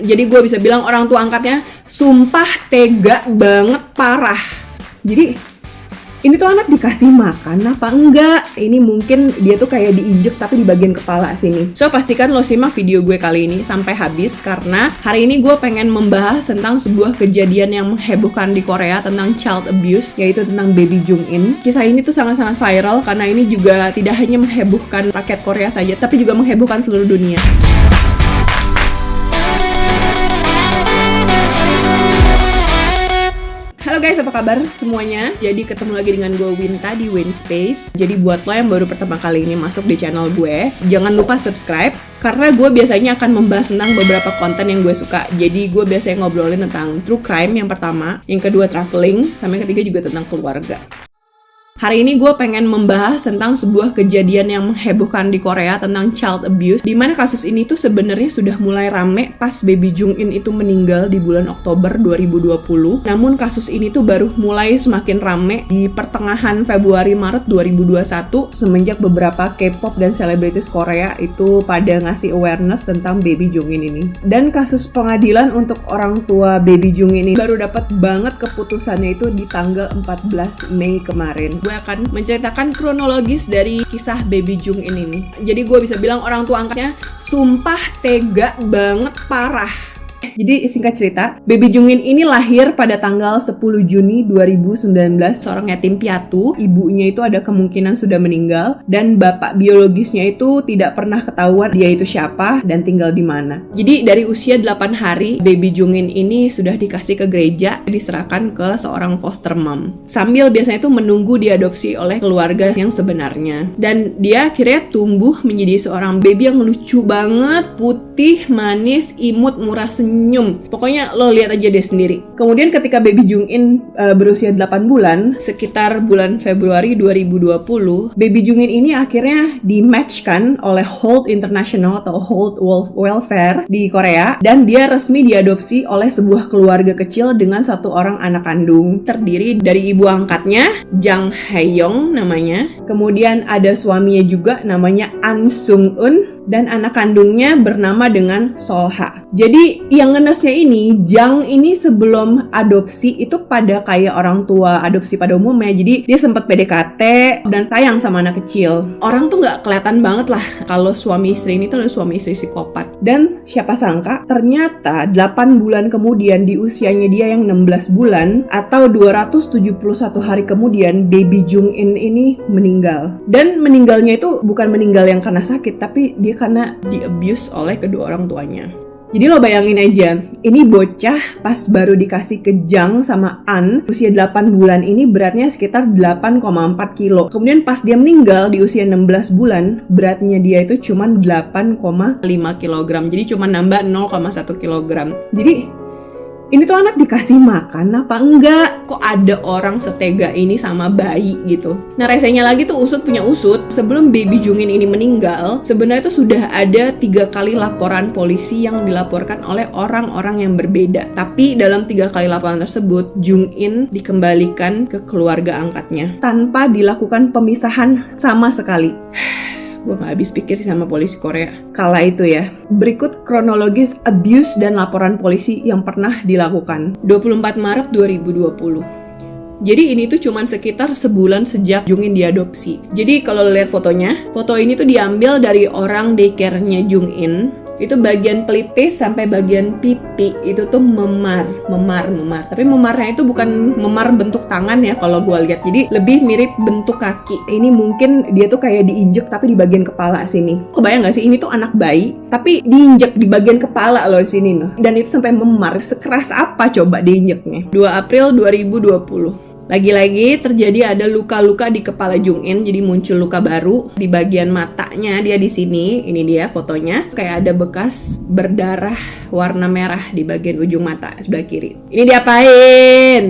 Jadi gue bisa bilang orang tua angkatnya sumpah tega banget, parah. Jadi ini tuh anak dikasih makan apa enggak? Ini mungkin dia tuh kayak diinjek tapi di bagian kepala sini. So pastikan lo simak video gue kali ini sampai habis, karena hari ini gue pengen membahas tentang sebuah kejadian yang menghebohkan di Korea tentang child abuse, yaitu tentang Baby Jung In. Kisah ini tuh sangat-sangat viral karena ini juga tidak hanya menghebohkan rakyat Korea saja, tapi juga menghebohkan seluruh dunia. Halo guys, apa kabar semuanya? Jadi ketemu lagi dengan gue Winta di Winspace. Jadi buat lo yang baru pertama kali ini masuk di channel gue, jangan lupa subscribe, karena gue biasanya akan membahas tentang beberapa konten yang gue suka. Jadi gue biasanya ngobrolin tentang true crime yang pertama, yang kedua traveling, sama yang ketiga juga tentang keluarga. Hari ini gue pengen membahas tentang sebuah kejadian yang menghebohkan di Korea tentang child abuse, di mana kasus ini tuh sebenarnya sudah mulai rame pas Baby Jung In itu meninggal di bulan Oktober 2020. Namun kasus ini tuh baru mulai semakin rame di pertengahan Februari-Maret 2021 semenjak beberapa K-pop dan selebritis Korea itu pada ngasih awareness tentang Baby Jung In ini. Dan kasus pengadilan untuk orang tua Baby Jung In ini baru dapat banget keputusannya itu di tanggal 14 Mei kemarin. Gue akan menceritakan kronologis dari kisah Baby Jung In ini. Jadi gue bisa bilang orang tua angkatnya sumpah tega banget, parah. Jadi singkat cerita, Baby Jung In ini lahir pada tanggal 10 Juni 2019, seorang yatim piatu. Ibunya itu ada kemungkinan sudah meninggal, dan bapak biologisnya itu tidak pernah ketahuan dia itu siapa dan tinggal di mana. Jadi dari usia 8 hari, Baby Jung In ini sudah dikasih ke gereja, diserahkan ke seorang foster mom. Sambil biasanya itu menunggu diadopsi oleh keluarga yang sebenarnya. Dan dia akhirnya tumbuh menjadi seorang baby yang lucu banget, putih, manis, imut, murah senyum. Pokoknya lo lihat aja deh sendiri. Kemudian ketika Baby Jung In berusia 8 bulan, sekitar bulan Februari 2020, Baby Jung In ini akhirnya di-matchkan oleh Holt International atau Holt Welfare di Korea, dan dia resmi diadopsi oleh sebuah keluarga kecil dengan satu orang anak kandung, terdiri dari ibu angkatnya, Jang Hae-yong namanya. Kemudian ada suaminya juga namanya An Sung-eun, dan anak kandungnya bernama dengan Solha. Jadi yang ngenesnya ini, Jang ini sebelum adopsi itu pada kayak orang tua adopsi pada umumnya. Jadi dia sempat PDKT dan sayang sama anak kecil. Orang tuh nggak kelihatan banget lah kalau suami istri ini tuh adalah suami istri psikopat. Dan siapa sangka ternyata 8 bulan kemudian, di usianya dia yang 16 bulan atau 271 hari kemudian, Baby Jung In ini meninggal. Dan meninggalnya itu bukan meninggal yang karena sakit, tapi dia karena di-abuse oleh kedua orang tuanya. Jadi lo bayangin aja, ini bocah pas baru dikasih ke Jang sama An, usia 8 bulan ini beratnya sekitar 8,4 kilo. Kemudian pas dia meninggal di usia 16 bulan, beratnya dia itu cuma 8,5 kilogram. Jadi cuma nambah 0,1 kilogram. Jadi ini tuh anak dikasih makan apa enggak? Kok ada orang setega ini sama bayi gitu? Nah, resenya lagi tuh usut punya usut. Sebelum Baby Jung In ini meninggal, sebenarnya itu sudah ada 3 kali laporan polisi yang dilaporkan oleh orang-orang yang berbeda. Tapi dalam 3 kali laporan tersebut, Jung In dikembalikan ke keluarga angkatnya tanpa dilakukan pemisahan sama sekali. Gue gak habis pikir sama polisi Korea kala itu ya. Berikut kronologis abuse dan laporan polisi yang pernah dilakukan. 24 Maret 2020. Jadi ini tuh cuman sekitar sebulan sejak Jung In diadopsi. Jadi kalau lihat fotonya, foto ini tuh diambil dari orang daycare-nya Jung In. Itu bagian pelipis sampai bagian pipi itu tuh memar. Tapi memarnya itu bukan memar bentuk tangan ya kalau gue lihat. Jadi lebih mirip bentuk kaki. Ini mungkin dia tuh kayak diinjek tapi di bagian kepala sini. Kebayang gak sih, ini tuh anak bayi tapi diinjek di bagian kepala loh sini loh. Dan itu sampai memar. Sekeras apa coba diinjeknya? 2 April 2020. Lagi-lagi terjadi ada luka-luka di kepala Jung In, jadi muncul luka baru di bagian matanya dia di sini. Ini dia fotonya, kayak ada bekas berdarah warna merah di bagian ujung mata sebelah kiri. Ini diapain?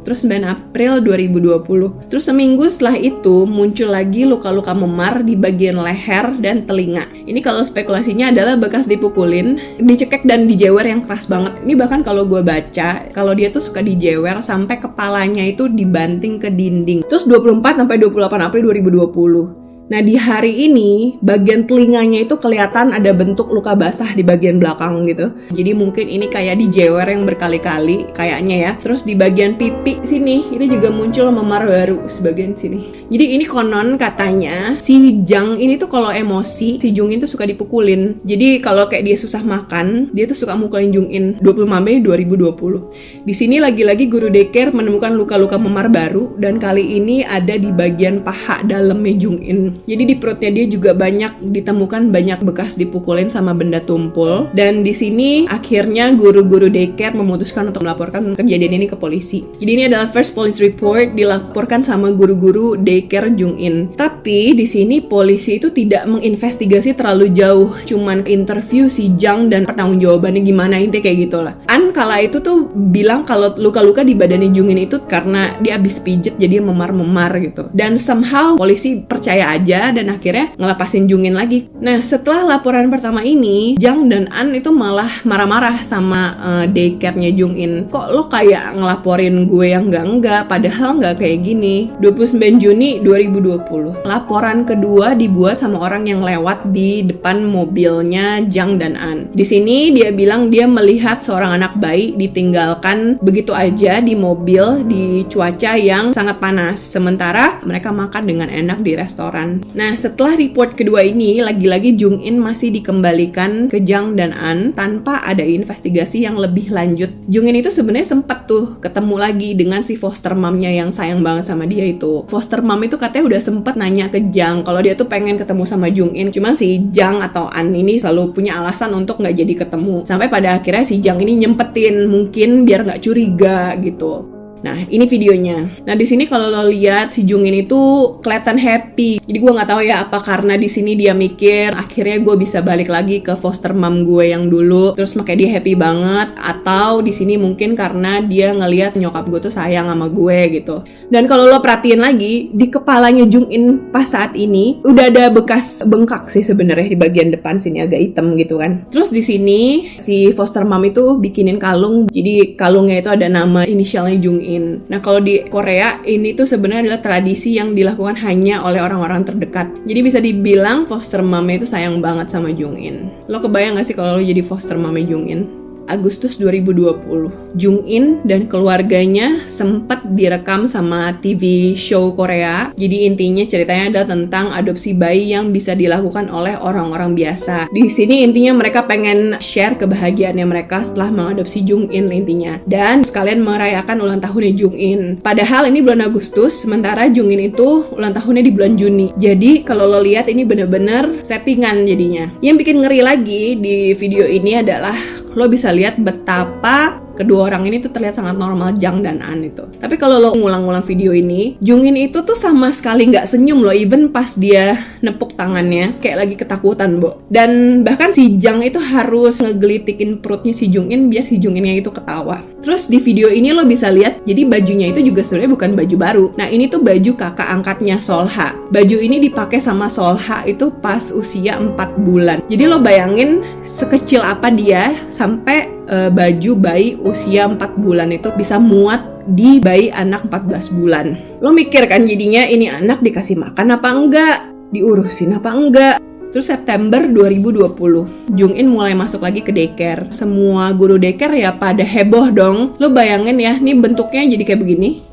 Terus 9 April 2020. Terus seminggu setelah itu muncul lagi luka-luka memar di bagian leher dan telinga. Ini kalau spekulasinya adalah bekas dipukulin, dicekek dan dijewer yang keras banget. Ini bahkan kalau gue baca, kalau dia tuh suka dijewer sampai kepalanya itu dibanting ke dinding. Terus 24 sampai 28 April 2020. Nah, di hari ini bagian telinganya itu kelihatan ada bentuk luka basah di bagian belakang gitu. Jadi mungkin ini kayak dijewer yang berkali-kali kayaknya ya. Terus di bagian pipi sini itu juga muncul memar baru sebagian sini. Jadi ini konon katanya si Jang ini tuh kalau emosi si Jungin tuh suka dipukulin. Jadi kalau kayak dia susah makan, dia tuh suka mukulin Jungin. 25 Mei 2020. Di sini lagi-lagi guru daycare menemukan luka-luka memar baru dan kali ini ada di bagian paha dalamnya Jungin. Jadi di perutnya dia juga ditemukan banyak bekas dipukulin sama benda tumpul. Dan di sini akhirnya guru-guru daycare memutuskan untuk melaporkan kejadian ini ke polisi. Jadi ini adalah first police report dilaporkan sama guru-guru daycare Jungin. Tapi di sini polisi itu tidak menginvestigasi terlalu jauh, cuman interview si Jang dan pertanggungjawabannya gimana, intinya kayak gitulah. An kala itu tuh bilang kalau luka-luka di badannya Jungin itu karena dia habis pijet jadi memar-memar gitu. Dan somehow polisi percaya aja dan akhirnya ngelepasin Jungin lagi. Nah, setelah laporan pertama ini, Jang dan An itu malah marah-marah sama daycare-nya Jungin. Kok lo kayak ngelaporin gue yang enggak, padahal enggak kayak gini. 29 Juni 2020. Laporan kedua dibuat sama orang yang lewat di depan mobilnya Jang dan An. Di sini dia bilang dia melihat seorang anak bayi ditinggalkan begitu aja di mobil di cuaca yang sangat panas. Sementara mereka makan dengan enak di restoran. Nah, setelah report kedua ini, lagi-lagi Jungin masih dikembalikan ke Jang dan An tanpa ada investigasi yang lebih lanjut. Jungin itu sebenarnya sempat tuh ketemu lagi dengan si foster momnya yang sayang banget sama dia itu. Foster mom itu katanya udah sempat nanya ke Jang kalau dia tuh pengen ketemu sama Jungin. Cuman si Jang atau An ini selalu punya alasan untuk nggak jadi ketemu. Sampai pada akhirnya si Jang ini nyempetin mungkin biar nggak curiga gitu. Nah, ini videonya. Nah, di sini kalau lo lihat si Jungin itu kelihatan happy. Jadi gue nggak tahu ya apa karena di sini dia mikir akhirnya gue bisa balik lagi ke foster mom gue yang dulu. Terus makanya dia happy banget. Atau di sini mungkin karena dia ngelihat nyokap gue tuh sayang sama gue gitu. Dan kalau lo perhatiin lagi di kepalanya Jungin pas saat ini udah ada bekas bengkak sih sebenarnya di bagian depan sini agak hitam gitu kan. Terus di sini si foster mom itu bikinin kalung. Jadi kalungnya itu ada nama inisialnya Jungin. Nah, kalau di Korea ini tuh sebenarnya adalah tradisi yang dilakukan hanya oleh orang-orang terdekat. Jadi bisa dibilang foster mama itu sayang banget sama Jungin. Lo kebayang gak sih kalau lo jadi foster mama Jungin? Agustus 2020, Jungin dan keluarganya sempat direkam sama TV show Korea. Jadi intinya ceritanya adalah tentang adopsi bayi yang bisa dilakukan oleh orang-orang biasa. Di sini intinya mereka pengen share kebahagiaannya mereka setelah mengadopsi Jungin intinya. Dan sekalian merayakan ulang tahunnya Jungin. Padahal ini bulan Agustus, sementara Jungin itu ulang tahunnya di bulan Juni. Jadi kalau lo lihat ini bener-bener settingan jadinya. Yang bikin ngeri lagi di video ini adalah lo bisa lihat betapa kedua orang ini tuh terlihat sangat normal, Jang dan An itu. Tapi kalau lo ngulang-ngulang video ini, Jungin itu tuh sama sekali nggak senyum loh, even pas dia nepuk tangannya, kayak lagi ketakutan, Bo. Dan bahkan si Jang itu harus ngegelitikin perutnya si Jungin biar si Junginnya itu ketawa. Terus di video ini lo bisa lihat, jadi bajunya itu juga sebenarnya bukan baju baru. Nah, ini tuh baju kakak angkatnya Solha. Baju ini dipakai sama Solha itu pas usia 4 bulan. Jadi lo bayangin sekecil apa dia sampai baju bayi usia 4 bulan itu bisa muat di bayi anak 14 bulan. Lo mikir kan jadinya ini anak dikasih makan apa enggak? Diurusin apa enggak? Terus September 2020, Jungin mulai masuk lagi ke daycare. Semua guru daycare ya pada heboh dong. Lo bayangin ya, nih bentuknya jadi kayak begini.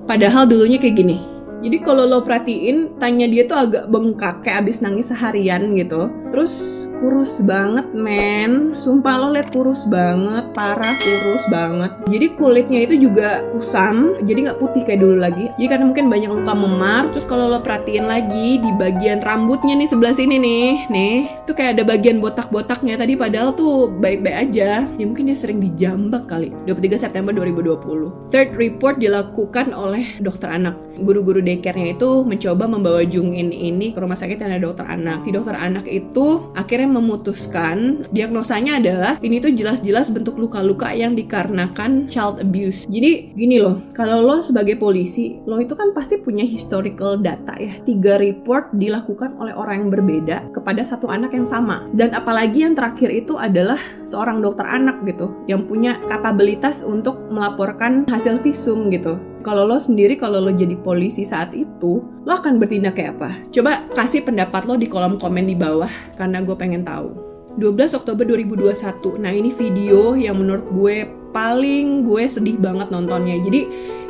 Padahal dulunya kayak gini. Jadi kalau lo perhatiin, tanya dia tuh agak bengkak, kayak abis nangis seharian gitu. Terus kurus banget, men. Sumpah lo liat kurus banget, parah kurus banget. Jadi kulitnya itu juga kusam, jadi nggak putih kayak dulu lagi. Jadi karena mungkin banyak luka memar. Terus kalau lo perhatiin lagi di bagian rambutnya nih sebelah sini nih, tuh kayak ada bagian botak-botaknya tadi. Padahal tuh baik-baik aja. Ya mungkin dia sering dijambak kali. 23 September 2020. Third report dilakukan oleh dokter anak. Guru-guru daycare-nya itu mencoba membawa Jungin ini ke rumah sakit yang ada dokter anak. Si dokter anak itu akhirnya memutuskan diagnosanya adalah ini tuh jelas-jelas bentuk luka-luka yang dikarenakan child abuse. Jadi gini loh, kalau lo sebagai polisi, lo itu kan pasti punya historical data ya. 3 report dilakukan oleh orang yang berbeda kepada satu anak yang sama. Dan apalagi yang terakhir itu adalah seorang dokter anak gitu, yang punya kapabilitas untuk melaporkan hasil visum gitu. Kalau lo sendiri, kalau lo jadi polisi saat itu, lo akan bertindak kayak apa? Coba kasih pendapat lo di kolom komen di bawah, karena gue pengen tahu. 12 Oktober 2021, nah ini video yang menurut gue paling gue sedih banget nontonnya. Jadi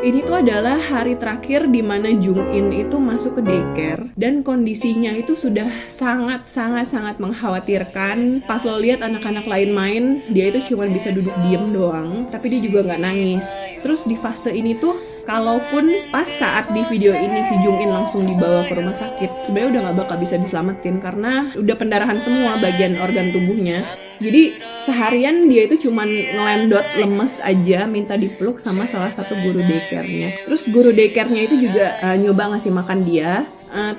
ini tuh adalah hari terakhir di mana Jung In itu masuk ke daycare dan kondisinya itu sudah sangat mengkhawatirkan. Pas lo lihat anak-anak lain main, dia itu cuma bisa duduk diem doang, tapi dia juga nggak nangis. Terus di fase ini tuh, kalaupun pas saat di video ini si Jung In langsung dibawa ke rumah sakit, sebenarnya udah nggak bakal bisa diselamatin karena udah pendarahan semua bagian organ tubuhnya. Jadi seharian dia itu cuman ngelendot lemes aja, minta dipeluk sama salah satu guru daycare-nya. Terus guru daycare-nya itu juga nyoba ngasih makan dia,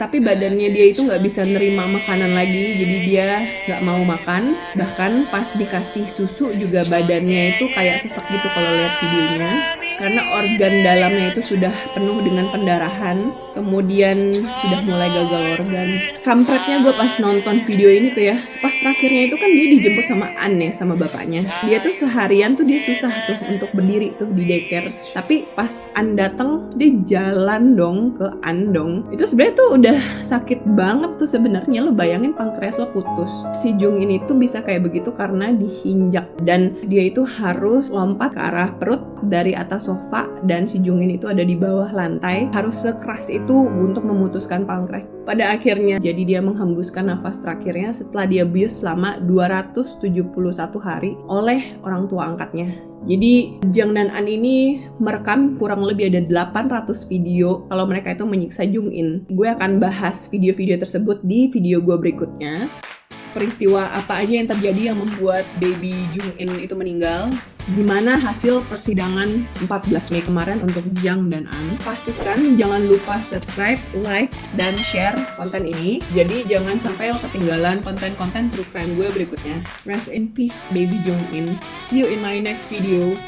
tapi badannya dia itu nggak bisa nerima makanan lagi, jadi dia nggak mau makan. Bahkan pas dikasih susu juga badannya itu kayak sesek gitu kalau lihat videonya, karena organ dalamnya itu sudah penuh dengan pendarahan, kemudian sudah mulai gagal organ. Kampretnya gue pas nonton video ini tuh ya, pas terakhirnya itu kan dia dijemput sama An ya, sama bapaknya. Dia tuh seharian tuh dia susah tuh untuk berdiri tuh di daycare, tapi pas An dateng dia jalan dong ke An dong. Itu sebenarnya tuh udah sakit banget tuh sebenarnya. Lo bayangin pankreas lo putus. Si Jung ini tuh bisa kayak begitu karena diinjak, dan dia itu harus lompat ke arah perut dari atas sofa, dan si Jung In itu ada di bawah lantai, harus sekeras itu untuk memutuskan pankreas. Pada akhirnya jadi dia menghembuskan nafas terakhirnya setelah diabius selama 271 hari oleh orang tua angkatnya. Jadi Jung dan An ini merekam kurang lebih ada 800 video kalau mereka itu menyiksa Jung In. Gue akan bahas video-video tersebut di video gue berikutnya. Peristiwa apa aja yang terjadi yang membuat baby Jung In itu meninggal, gimana hasil persidangan 14 Mei kemarin untuk Jung dan An. Pastikan jangan lupa subscribe, like, dan share konten ini, jadi jangan sampai lo ketinggalan konten-konten true crime gue berikutnya. Rest in peace baby Jung In. See you in my next video.